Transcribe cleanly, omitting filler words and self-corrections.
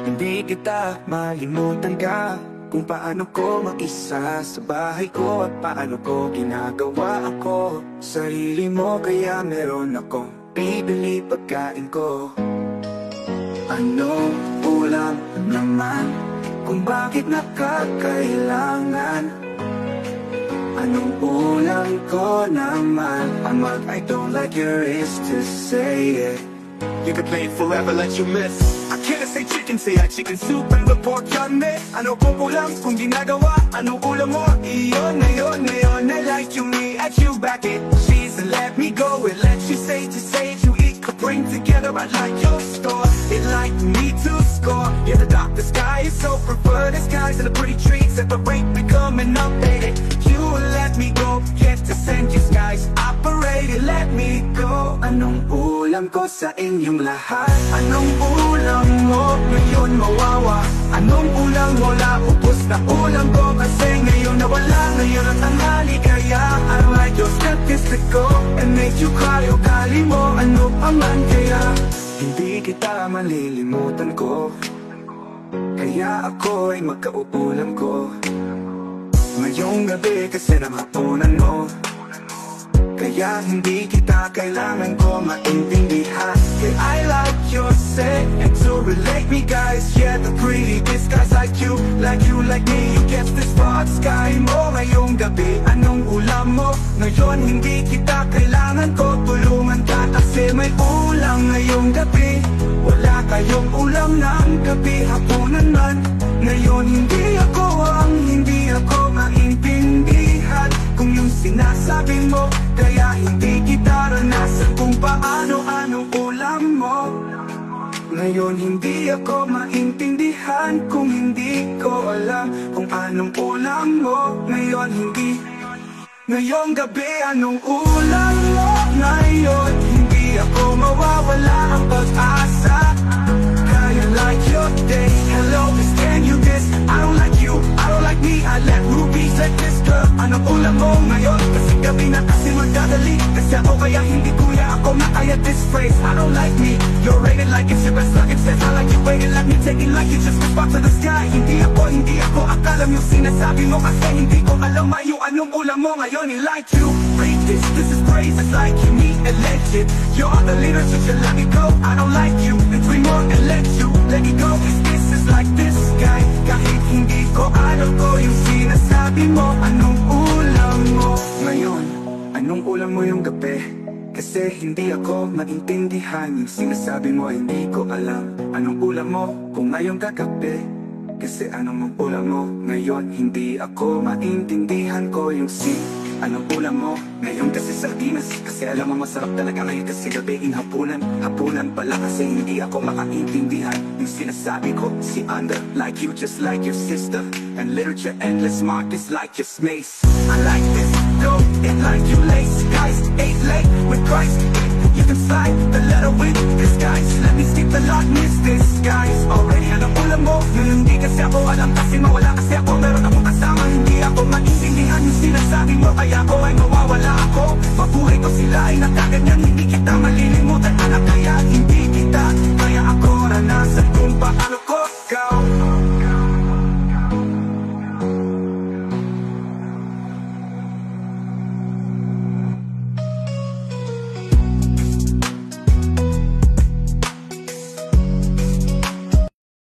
Hindi kita malimutan ka kung paano ko mag-isa sa bahay ko at paano ko ginagawa ako. Sarili mo kaya meron akong bibili pagkain ko. Anong ulam naman kung bakit nakakailangan? Anong ulam ko naman? I don't like your is to say it. You could play it forever like you miss. I can't say chicken, say I chicken soup and the pork on me. Ano pong ulam kung ginagawa? Anong ulam mo? Iyon na yun, na yun. I like you, me at you back it. She's and let me go. It lets you say to say you eat could bring together. I'd like your score. It like me to score. Yeah, the dark, the sky is so prefer the skies and the pretty trees at the rate becoming updated. You let me go. Get to send you skies operated. Let me go. Anong ulam ko sa inyong lahat? Anong ulam mo ngayon mawawa? Anong ulam mo la upos na ulam ko? Kasi ngayon nawala, ngayon ang tanghali. Kaya I like your statistical and make you cry. Ugali mo, ano pa man kaya Hindi kita malilimutan ko, kaya ako ay magkauulam ko ngayong gabi kasi namapunan mo. Kaya hindi kita kailangan ko maintindihan. I like your say and to relate me guys. Yeah, the pretty guys like you, like me. You get this far sky mo ngayong gabi. Anong ulam mo? Ngayon hindi kita kailangan ko. Tulungan ka kasi may ulam ngayong gabi. Wala kayong ulam ng gabi, hapunan man. Ngayon hindi ako maintindihan kung yung sinasabi mo. Kaya hindi kita ranasan kung paano anong ulam mo. Ngayon hindi ako maintindihan kung hindi ko alam kung anong ulam mo. Ngayong gabi anong ulam mo? Ngayon hindi ako mawawala ang pag-asa. Kaya like your day, hello, miss, can you this? I don't like you, I don't like me. I let rubies like this girl. Anong ulam mo ngayon? Kasi gabi na kasi magdadali. Kasi ako kaya hindi kuya ako makaya this phrase. I don't like me, you're rated like it's your best luck. It says I like you waiting like me, taking like you just a spot to the sky. Hindi ako akala mo yung sinasabi mo. Kasi hindi ko alam yung anong ulam mo ngayon. I like you, read this is praise. It's like you meet a legend. You're the leader so you let me go. I don't like you, and 3 more and let me go. This is like this guy. Kahit hindi ko alam ko yung sinasabi mo. Anong ulam mo Ngayon, anong ulam mo yung gabi? Kasi hindi ako maintindihan yung sinasabi mo, hindi ko alam anong ulam mo kung ngayong kagabi. Kasi anong ulam mo ngayon, hindi ako maintindihan ko yung anong ulam mo ngayon kasi sardinas. Kasi alam mo masarap talaga ngayon kasi gabi hapunan pala kasi hindi ako makaintindihan yung sinasabi ko. Under like you, just like your sister. And literature endless, mark is like your space. I like this, go, it like you lace. Guys, ate late with Christ. You can slide the letter with disguise. Let me skip the lot, miss this guys. Already anong ulam mo? Hindi kasi ako alam kasi mawala kasi ako. Meron akong kasama, hindi ako maintindihan yung sinasabi mo. Kaya ako ay mawawala ako. Mabuhay ko sila ay nakaganyan. Hindi kita malilimutan anak, kaya hindi kita. Kaya ako ranasan kung